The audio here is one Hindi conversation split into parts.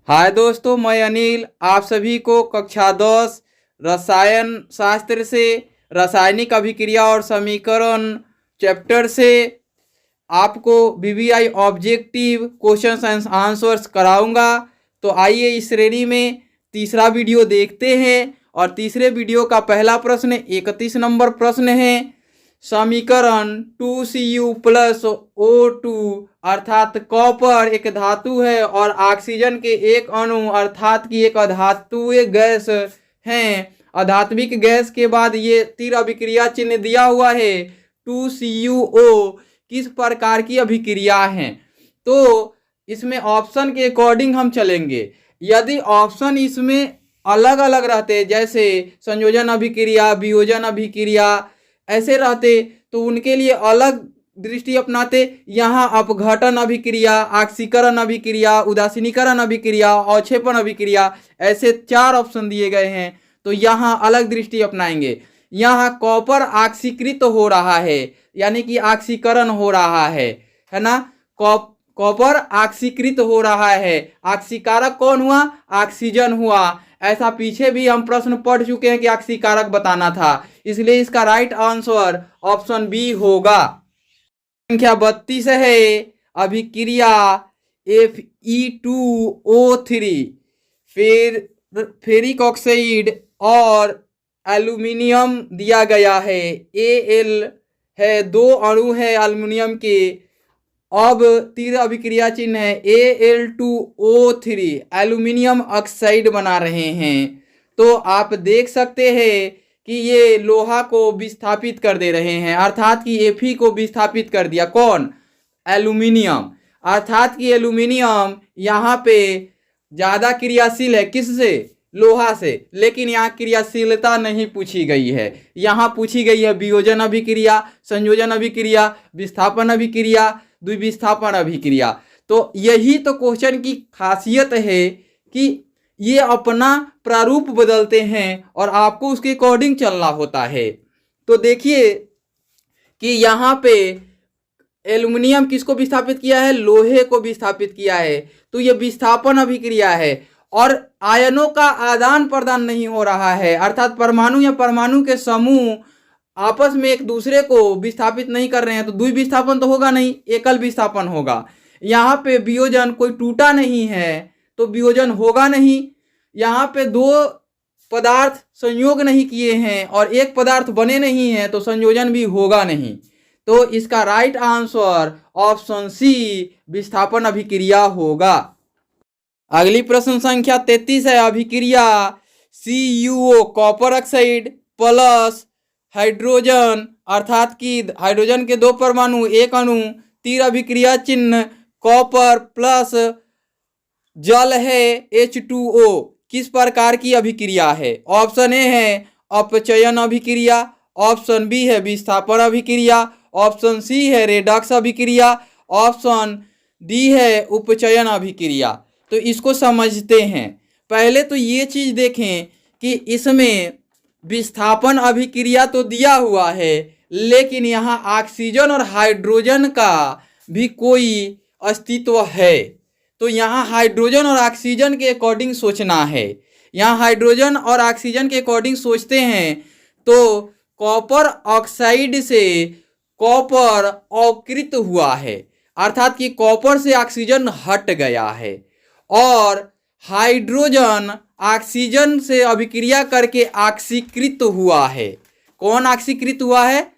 हाय दोस्तों, मैं अनिल आप सभी को कक्षा 10 रसायन शास्त्र से रासायनिक अभिक्रिया और समीकरण चैप्टर से आपको VVI objective questions and answers कराऊंगा। तो आइए इस श्रेणी में तीसरा वीडियो देखते हैं। और तीसरे वीडियो का पहला प्रश्न 31 नंबर प्रश्न है। समीकरण 2Cu प्लस O2 अर्थात कॉपर एक धातु है और ऑक्सीजन के एक अणु अर्थात की एक अधातुए गैस हैं। अधात्विक गैस के बाद ये तीर अभिक्रिया चिन्ह दिया हुआ है 2CuO किस प्रकार की अभिक्रिया है। तो इसमें ऑप्शन के अकॉर्डिंग हम चलेंगे। यदि ऑप्शन इसमें अलग अलग रहते, जैसे संयोजन अभिक्रिया, वियोजन अभिक्रिया ऐसे रहते, तो उनके लिए अलग दृष्टि अपनाते। यहाँ अपघटन अभिक्रिया, ऑक्सीकरण अभिक्रिया, उदासीनीकरण अभिक्रिया, अवक्षेपण अभिक्रिया, ऐसे 4 ऑप्शन दिए गए हैं। तो यहाँ अलग दृष्टि अपनाएंगे। यहाँ कॉपर ऑक्सीकृत हो रहा है, यानी कि ऑक्सीकरण हो रहा है ना। कॉपर ऑक्सीकृत हो रहा है। ऑक्सीकारक कौन हुआ? ऑक्सीजन हुआ। ऐसा पीछे भी हम प्रश्न पढ़ चुके हैं कि ऑक्सीकारक बताना था, इसलिए इसका राइट आंसर ऑप्शन बी होगा। संख्या 32 है। अभिक्रिया Fe2O3 फेरिक ऑक्साइड और एल्यूमिनियम दिया गया है। Al है, 2 अणु है एल्यूमिनियम के। अब तीर अभिक्रिया चिन्ह है Al2O3, एल्यूमिनियम ऑक्साइड बना रहे हैं। तो आप देख सकते हैं कि ये लोहा को विस्थापित कर दे रहे हैं, अर्थात कि Fe को विस्थापित कर दिया। कौन? एल्यूमिनियम। अर्थात कि एल्यूमिनियम यहाँ पे ज़्यादा क्रियाशील है। किससे? लोहा से। लेकिन यहाँ क्रियाशीलता नहीं पूछी गई है। यहाँ पूछी गई है वियोजन अभिक्रिया, संयोजन अभिक्रिया, विस्थापन अभिक्रिया, द्विविस्थापन अभिक्रिया। तो यही तो क्वेश्चन की खासियत है कि ये अपना प्रारूप बदलते हैं और आपको उसके अकॉर्डिंग चलना होता है। तो देखिए कि यहाँ पे एल्यूमिनियम किसको विस्थापित किया है? लोहे को विस्थापित किया है। तो ये विस्थापन अभिक्रिया है और आयनों का आदान प्रदान नहीं हो रहा है, अर्थात परमाणु या परमाणु के समूह आपस में एक दूसरे को विस्थापित नहीं कर रहे हैं। तो द्विविस्थापन तो होगा नहीं, एकल विस्थापन होगा। यहाँ पे वियोजन कोई टूटा नहीं है तो वियोजन होगा नहीं। यहाँ पे 2 पदार्थ संयोग नहीं किए हैं और एक पदार्थ बने नहीं है तो संयोजन भी होगा नहीं। तो इसका राइट आंसर ऑप्शन सी विस्थापन अभिक्रिया होगा। अगली प्रश्न संख्या 33 है। अभिक्रिया CuO copper oxide plus hydrogen अर्थात कि हाइड्रोजन के 2 परमाणु एक अणु, तीर अभिक्रिया चिन्ह कॉपर प्लस जल है H2O किस प्रकार की अभिक्रिया है। ऑप्शन ए है अपचयन अभिक्रिया, ऑप्शन बी है विस्थापन अभिक्रिया, ऑप्शन सी है रेडॉक्स अभिक्रिया, ऑप्शन डी है उपचयन अभिक्रिया। तो इसको समझते हैं। पहले तो ये चीज देखें कि इसमें विस्थापन अभिक्रिया तो दिया हुआ है, लेकिन यहाँ ऑक्सीजन और हाइड्रोजन का भी कोई अस्तित्व है। तो यहाँ हाइड्रोजन और ऑक्सीजन के अकॉर्डिंग सोचना है। यहाँ हाइड्रोजन और ऑक्सीजन के अकॉर्डिंग सोचते हैं तो कॉपर ऑक्साइड से कॉपर अवकृत हुआ है, अर्थात कि कॉपर से ऑक्सीजन हट गया है। और हाइड्रोजन ऑक्सीजन से अभिक्रिया करके ऑक्सीकृत हुआ है। कौन ऑक्सीकृत हुआ है?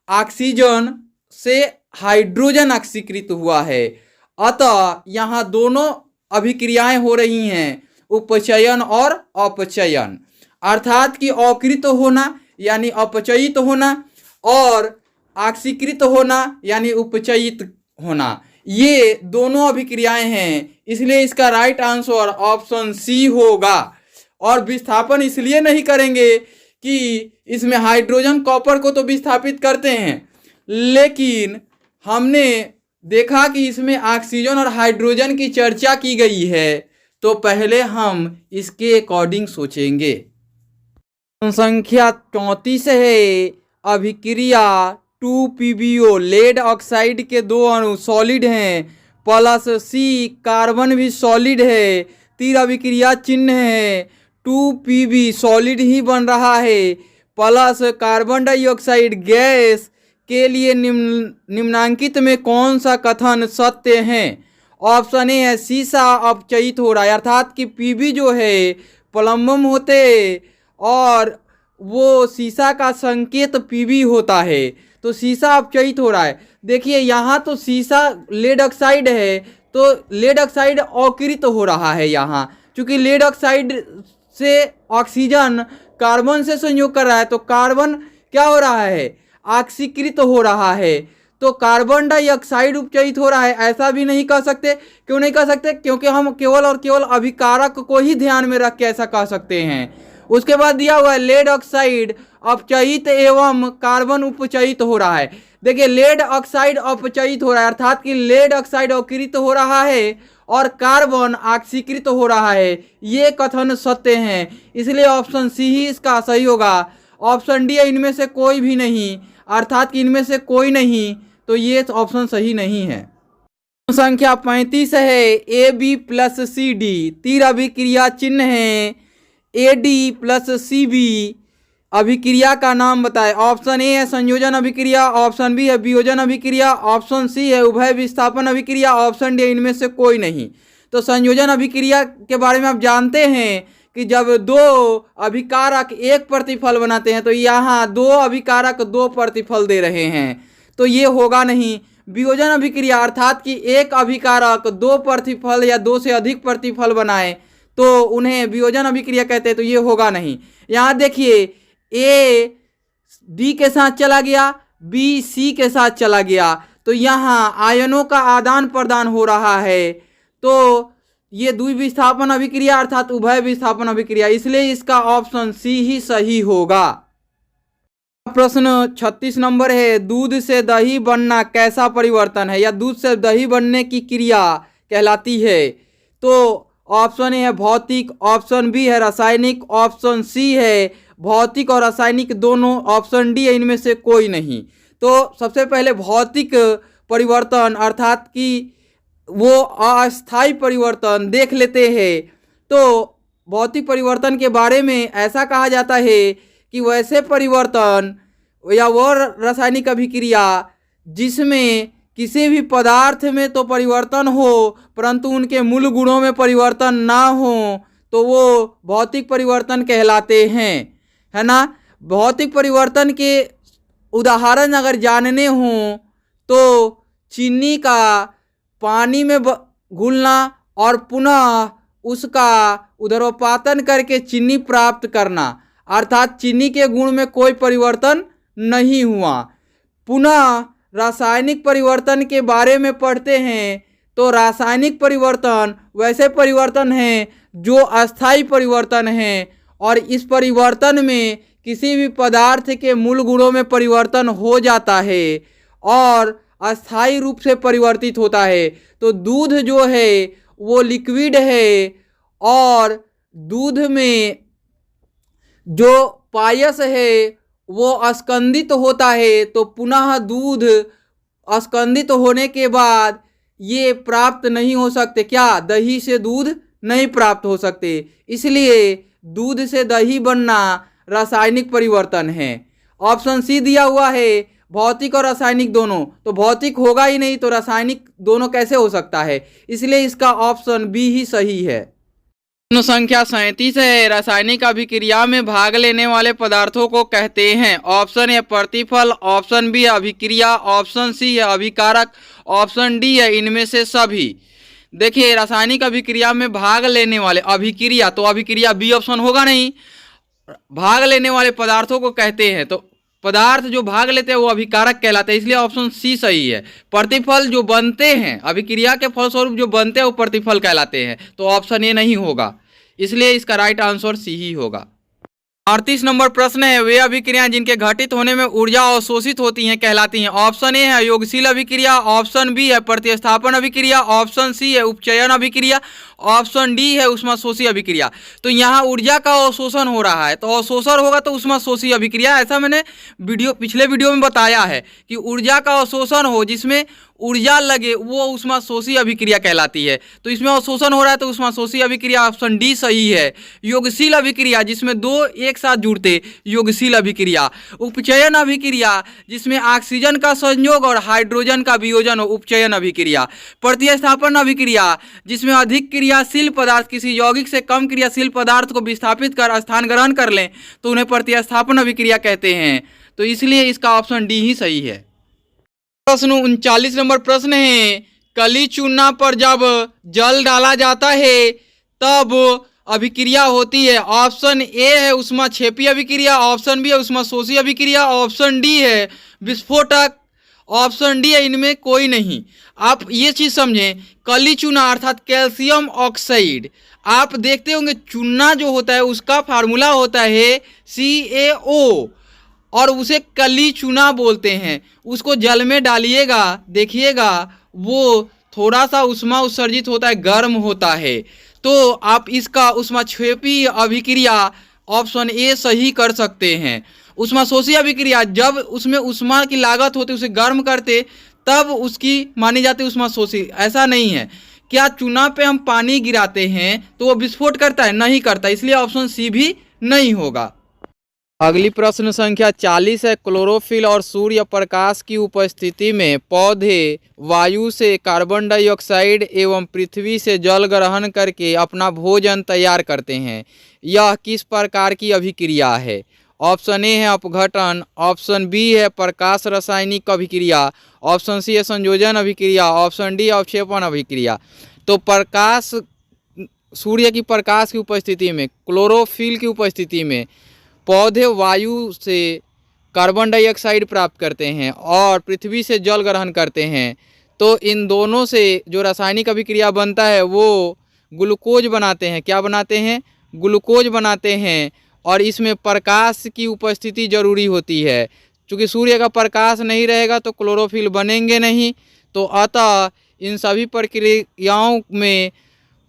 ऑक्सीजन से हाइड्रोजन ऑक्सीकृत हुआ है। अतः यहाँ दोनों अभिक्रियाएं हो रही हैं, उपचयन और अपचयन, अर्थात कि अवकृत होना यानी अपचयित होना और ऑक्सीकृत होना यानी उपचयित होना। ये दोनों अभिक्रियाएं हैं, इसलिए इसका राइट आंसर ऑप्शन सी होगा। और विस्थापन इसलिए नहीं करेंगे कि इसमें हाइड्रोजन कॉपर को तो विस्थापित करते हैं, लेकिन हमने देखा कि इसमें ऑक्सीजन और हाइड्रोजन की चर्चा की गई है, तो पहले हम इसके अकॉर्डिंग सोचेंगे। संख्या 34 है। अभिक्रिया 2PbO लेड ऑक्साइड के 2 अणु सॉलिड हैं प्लस C कार्बन भी सॉलिड है, तीर अभिक्रिया चिन्ह है 2Pb सॉलिड ही बन रहा है प्लस कार्बन डाइऑक्साइड गैस के लिए निम्नांकित में कौन सा कथन सत्य है? ऑप्शन ए है सीसा अपचयित हो रहा है, अर्थात कि Pb जो है प्लम्बम होते और वो सीसा का संकेत Pb होता है, तो सीसा अपचयित हो रहा है। देखिए यहाँ तो सीसा लेड ऑक्साइड है, तो लेड ऑक्साइड अकृत हो रहा है यहाँ, क्योंकि लेड ऑक्साइड से ऑक्सीजन कार्बन से संयोग कर रहा है, तो कार्बन क्या हो रहा है? ऑक्सीकृत हो रहा है, तो कार्बन डाइऑक्साइड उपचयित हो रहा है। ऐसा भी नहीं कह सकते। क्यों नहीं कह सकते? क्योंकि हम केवल और केवल अभिकारक को ही ध्यान में रख के ऐसा कह सकते हैं। उसके बाद दिया हुआ है लेड ऑक्साइड अपचयित एवं कार्बन उपचयित हो रहा है। देखिए लेड ऑक्साइड अपचयित हो रहा है, अर्थात कि लेड ऑक्साइड अकृत हो रहा है और कार्बन ऑक्सीकृत हो रहा है, ये कथन सत्य हैं। इसलिए ऑप्शन सी ही इसका सही होगा। ऑप्शन डी है इनमें से कोई भी नहीं, अर्थात कि इनमें से कोई नहीं, तो ये ऑप्शन सही नहीं है। संख्या 35 है AB प्लस CD तीर अभिक्रिया चिन्ह है AD प्लस CB अभिक्रिया का नाम बताए। ऑप्शन ए है संयोजन अभिक्रिया, ऑप्शन बी है वियोजन अभिक्रिया, ऑप्शन सी है उभय विस्थापन अभिक्रिया, ऑप्शन डी इनमें से कोई नहीं। तो संयोजन अभिक्रिया के बारे में आप जानते हैं कि जब दो अभिकारक एक प्रतिफल बनाते हैं, तो यहाँ दो अभिकारक दो प्रतिफल दे रहे हैं, तो ये होगा नहीं। वियोजन अभिक्रिया अर्थात कि एक अभिकारक दो प्रतिफल या दो से अधिक प्रतिफल बनाए तो उन्हें वियोजन अभिक्रिया कहते हैं, तो ये होगा नहीं। यहाँ देखिए ए डी के साथ चला गया, बी सी के साथ चला गया, तो यहाँ आयनों का आदान प्रदान हो रहा है, तो ये द्विविस्थापन अभिक्रिया अर्थात उभय विस्थापन अभिक्रिया, इसलिए इसका ऑप्शन सी ही सही होगा। प्रश्न 36 नंबर है दूध से दही बनना कैसा परिवर्तन है या दूध से दही बनने की क्रिया कहलाती है? तो ऑप्शन ए है भौतिक, ऑप्शन बी है रासायनिक, ऑप्शन सी है भौतिक और रासायनिक दोनों, ऑप्शन डी है इनमें से कोई नहीं। तो सबसे पहले भौतिक परिवर्तन अर्थात कि वो अस्थायी परिवर्तन देख लेते हैं। तो भौतिक परिवर्तन के बारे में ऐसा कहा जाता है कि वैसे परिवर्तन या वो रासायनिक अभिक्रिया जिसमें किसी भी पदार्थ में तो परिवर्तन हो परंतु उनके मूल गुणों में परिवर्तन ना हो, तो वो भौतिक परिवर्तन कहलाते हैं, है ना। भौतिक परिवर्तन के उदाहरण अगर जानने हों तो चीनी का पानी में घुलना और पुनः उसका उदरोपातन करके चीनी प्राप्त करना, अर्थात चीनी के गुण में कोई परिवर्तन नहीं हुआ। पुनः रासायनिक परिवर्तन के बारे में पढ़ते हैं तो रासायनिक परिवर्तन वैसे परिवर्तन हैं जो अस्थायी परिवर्तन हैं और इस परिवर्तन में किसी भी पदार्थ के मूल गुणों में परिवर्तन हो जाता है और अस्थायी रूप से परिवर्तित होता है। तो दूध जो है वो लिक्विड है और दूध में जो पायस है वो अस्कंदित होता है, तो पुनः दूध अस्कंदित होने के बाद ये प्राप्त नहीं हो सकते। क्या? दही से दूध नहीं प्राप्त हो सकते, इसलिए दूध से दही बनना रासायनिक परिवर्तन है। ऑप्शन सी दिया हुआ है भौतिक और रासायनिक दोनों, तो भौतिक होगा ही नहीं तो रासायनिक दोनों कैसे हो सकता है, इसलिए इसका ऑप्शन बी ही सही है। प्रश्न संख्या 37 है रासायनिक अभिक्रिया में भाग लेने वाले पदार्थों को कहते हैं। ऑप्शन ए प्रतिफल, ऑप्शन बी अभिक्रिया, ऑप्शन सी है अभिकारक, ऑप्शन डी है इनमें से सभी। देखिए रासायनिक अभिक्रिया में भाग लेने वाले अभिक्रिया, तो अभिक्रिया बी ऑप्शन होगा नहीं। भाग लेने वाले पदार्थों को कहते हैं, तो पदार्थ जो भाग लेते हैं वो अभिकारक कहलाते हैं, इसलिए ऑप्शन सी सही है। प्रतिफल जो बनते हैं अभिक्रिया के फलस्वरूप जो बनते हैं वो प्रतिफल कहलाते हैं, तो ऑप्शन ए नहीं होगा, इसलिए इसका राइट आंसर सी ही होगा। 38 नंबर प्रश्न है वे अभिक्रियाएं जिनके घटित होने में ऊर्जा अवशोषित होती हैं कहलाती हैं। ऑप्शन ए है योगशील अभिक्रिया, ऑप्शन बी है प्रतिस्थापन अभिक्रिया, ऑप्शन सी है उपचयन अभिक्रिया, ऑप्शन डी है ऊष्माशोषी अभिक्रिया। तो यहाँ ऊर्जा का अवशोषण हो रहा है, तो अवशोषण होगा तो ऊष्माशोषी अभिक्रिया। ऐसा मैंने पिछले वीडियो में बताया है कि ऊर्जा का अवशोषण हो जिसमें ऊर्जा लगे वो ऊष्माशोषी अभिक्रिया कहलाती है। तो इसमें अवशोषण हो रहा है तो ऊष्माशोषी अभिक्रिया, ऑप्शन डी सही है। योगशील अभिक्रिया जिसमें दो एक साथ जुड़ते, योगशील अभिक्रिया। उपचयन अभिक्रिया जिसमें ऑक्सीजन का संयोग और हाइड्रोजन का वियोजन हो, उपचयन अभिक्रिया। प्रतिस्थापन अभिक्रिया जिसमें अधिक क्रियाशील पदार्थ किसी यौगिक से कम क्रियाशील पदार्थ को विस्थापित कर स्थान ग्रहण कर लें तो उन्हें प्रतिस्थापन अभिक्रिया कहते हैं। तो इसलिए इसका ऑप्शन डी ही सही है। प्रश्न 39 नंबर प्रश्न है, कली चूना पर जब जल डाला जाता है तब अभिक्रिया होती है। ऑप्शन ए है ऊष्माक्षेपी अभिक्रिया, ऑप्शन बी है ऊष्माशोषी अभिक्रिया, ऑप्शन डी है विस्फोटक, ऑप्शन डी है इनमें कोई नहीं। आप ये चीज़ समझें, कली चूना अर्थात कैल्शियम ऑक्साइड, आप देखते होंगे चूना जो होता है उसका फार्मूला होता है CaO और उसे कली चूना बोलते हैं। उसको जल में डालिएगा, देखिएगा वो थोड़ा सा ऊष्मा उत्सर्जित होता है, गर्म होता है। तो आप इसका ऊष्माक्षेपी अभिक्रिया ऑप्शन ए सही कर सकते हैं। ऊष्माशोषी अभिक्रिया जब उसमें ऊष्मा की लागत होती है, उसे गर्म करते तब उसकी मानी जाती है ऊष्माशोषी। ऐसा नहीं है। क्या चूना पे हम पानी गिराते हैं तो वो विस्फोट करता है? नहीं करता, इसलिए ऑप्शन सी भी नहीं होगा। अगली प्रश्न संख्या 40 है, क्लोरोफिल और सूर्य प्रकाश की उपस्थिति में पौधे वायु से कार्बन डाइऑक्साइड एवं पृथ्वी से जल ग्रहण करके अपना भोजन तैयार करते हैं। यह किस प्रकार की अभिक्रिया है? ऑप्शन ए है अपघटन, ऑप्शन बी है प्रकाश रासायनिक अभिक्रिया, ऑप्शन सी है संयोजन अभिक्रिया, ऑप्शन डी अवक्षेपण अभिक्रिया। तो प्रकाश, सूर्य की प्रकाश की उपस्थिति में, क्लोरोफिल की उपस्थिति में पौधे वायु से कार्बन डाइऑक्साइड प्राप्त करते हैं और पृथ्वी से जल ग्रहण करते हैं। तो इन दोनों से जो रासायनिक अभिक्रिया बनता है वो ग्लूकोज बनाते हैं। क्या बनाते हैं? ग्लूकोज बनाते हैं। और इसमें प्रकाश की उपस्थिति जरूरी होती है। चूँकि सूर्य का प्रकाश नहीं रहेगा तो क्लोरोफिल बनेंगे नहीं। तो अतः इन सभी प्रक्रियाओं में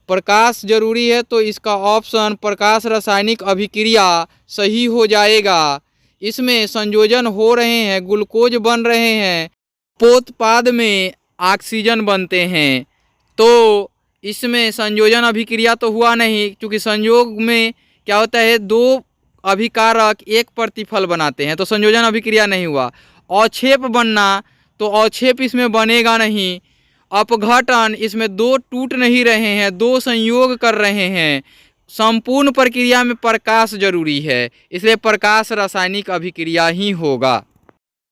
प्रकाश जरूरी है। तो इसका ऑप्शन प्रकाश रासायनिक अभिक्रिया सही हो जाएगा। इसमें संयोजन हो रहे हैं, ग्लूकोज बन रहे हैं, पोतपाद में ऑक्सीजन बनते हैं। तो इसमें संयोजन अभिक्रिया तो हुआ नहीं, क्योंकि संयोग में क्या होता है, दो अभिकारक एक प्रतिफल बनाते हैं, तो संयोजन अभिक्रिया नहीं हुआ। अवक्षेप बनना, तो अवक्षेप इसमें बनेगा नहीं। अपघटन, इसमें दो टूट नहीं रहे हैं, दो संयोग कर रहे हैं। संपूर्ण प्रक्रिया में प्रकाश जरूरी है, इसलिए प्रकाश रासायनिक अभिक्रिया ही होगा।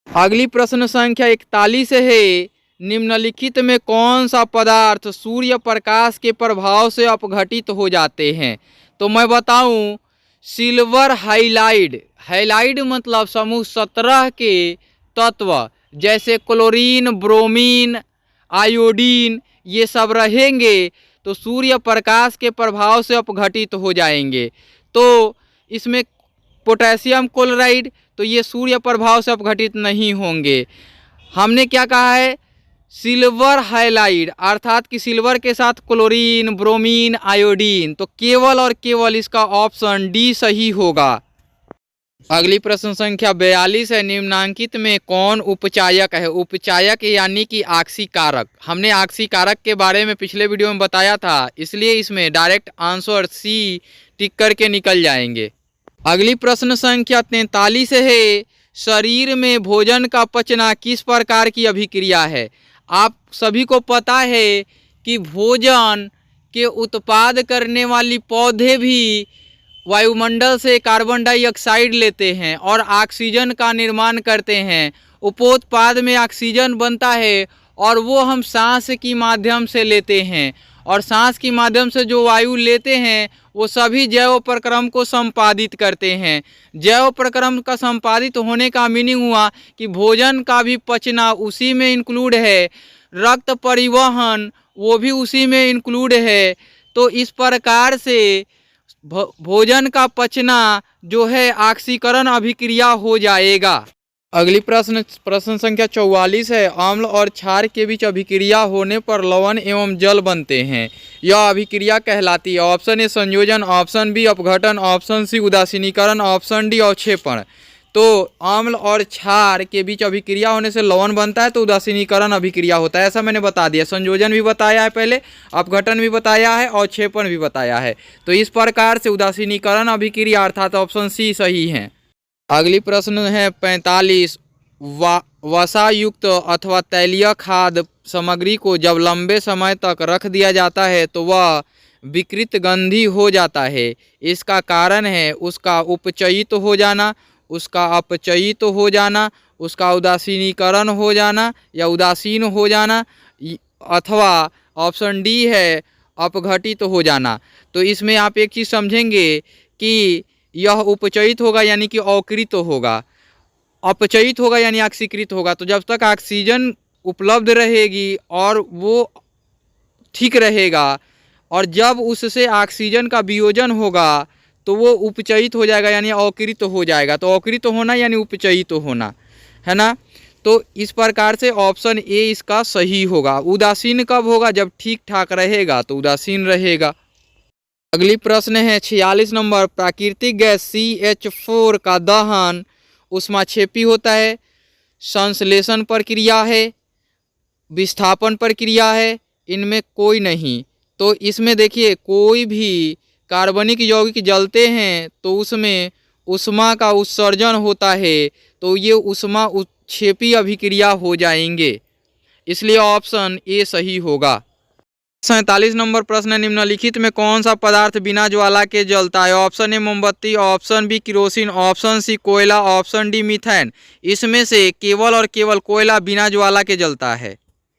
अगली प्रश्न संख्या 41 है, निम्नलिखित में कौन सा पदार्थ सूर्य प्रकाश के प्रभाव से अपघटित हो जाते हैं? तो मैं बताऊं, सिल्वर हाइलाइड। हाइलाइड मतलब समूह 17 के तत्व जैसे क्लोरीन, ब्रोमीन, आयोडीन, ये सब रहेंगे तो सूर्य प्रकाश के प्रभाव से अपघटित हो जाएंगे। तो इसमें पोटेशियम क्लोराइड, तो ये सूर्य प्रभाव से अपघटित नहीं होंगे। हमने क्या कहा है? सिल्वर हाइलाइड, अर्थात कि सिल्वर के साथ क्लोरीन, ब्रोमीन, आयोडीन, तो केवल और केवल इसका ऑप्शन डी सही होगा। अगली प्रश्न संख्या 42 है, निम्नांकित में कौन उपचायक है? उपचायक यानी कि आक्सीकारक। हमने आक्सीकारक के बारे में पिछले वीडियो में बताया था, इसलिए इसमें डायरेक्ट आंसर सी टिक करके निकल जाएंगे। अगली प्रश्न संख्या 43 है, शरीर में भोजन का पचना किस प्रकार की अभिक्रिया है? आप सभी को पता है कि भोजन के उत्पाद करने वाली पौधे भी वायुमंडल से कार्बन डाइऑक्साइड लेते हैं और ऑक्सीजन का निर्माण करते हैं। उपोत्पाद में ऑक्सीजन बनता है और वो हम सांस के माध्यम से लेते हैं, और सांस के माध्यम से जो वायु लेते हैं वो सभी जैव प्रक्रम को संपादित करते हैं। जैव प्रक्रम का संपादित होने का मीनिंग हुआ कि भोजन का भी पचना उसी में इंक्लूड है, रक्त परिवहन वो भी उसी में इंक्लूड है। तो इस प्रकार से भोजन का पचना जो है ऑक्सीकरण अभिक्रिया हो जाएगा। अगली प्रश्न संख्या 44 है, अम्ल और क्षार के बीच अभिक्रिया होने पर लवण एवं जल बनते हैं, यह अभिक्रिया कहलाती है। ऑप्शन ए संयोजन, ऑप्शन बी अपघटन, ऑप्शन सी उदासीनीकरण, ऑप्शन डी अवक्षेपण। तो अम्ल और क्षार के बीच अभिक्रिया होने से लवण बनता है, तो उदासीनीकरण अभिक्रिया होता है। ऐसा मैंने बता दिया, संयोजन भी बताया है पहले, अपघटन भी बताया है और क्षेपण भी बताया है। तो इस प्रकार से उदासीनीकरण अभिक्रिया अर्थात ऑप्शन सी सही है। अगली प्रश्न है 45। वसायुक्त अथवा तैलीय खाद्य सामग्री को जब लंबे समय तक रख दिया जाता है तो वह विकृत गंधी हो जाता है। इसका कारण है उसका उपचयित हो जाना, उसका अपचयित हो जाना, उसका उदासीनीकरण हो जाना या उदासीन हो जाना, अथवा ऑप्शन डी है अपघटित हो जाना। तो इसमें आप एक चीज़ समझेंगे कि यह उपचयित होगा यानी कि अकृत होगा, अपचयित होगा यानी ऑक्सीकृत होगा। तो जब तक ऑक्सीजन उपलब्ध रहेगी और वो ठीक रहेगा, और जब उससे ऑक्सीजन का वियोजन होगा तो वो उपचयित हो जाएगा यानी अकृत हो जाएगा। तो अकृत होना यानी उपचयित होना, है ना। तो इस प्रकार से ऑप्शन ए इसका सही होगा। उदासीन कब होगा? जब ठीक ठाक रहेगा तो उदासीन रहेगा। अगली प्रश्न है 46 नंबर। प्राकृतिक गैस CH4 का दहन ऊष्माक्षेपी होता है, संश्लेषण प्रक्रिया है, विस्थापन प्रक्रिया है, इनमें कोई नहीं। तो इसमें देखिए कोई भी कार्बनिक यौगिक जलते हैं तो उसमें ऊष्मा का उत्सर्जन होता है, तो ये ऊष्मा उत्क्षेपी अभिक्रिया हो जाएंगे, इसलिए ऑप्शन ए सही होगा। 47 नंबर प्रश्न। निम्नलिखित में कौन सा पदार्थ बिना ज्वाला के जलता है? ऑप्शन ए मोमबत्ती, option B kerosene, option C कोयला, ऑप्शन डी मीथेन। इसमें से केवल और केवल कोयला बिना ज्वाला के जलता है।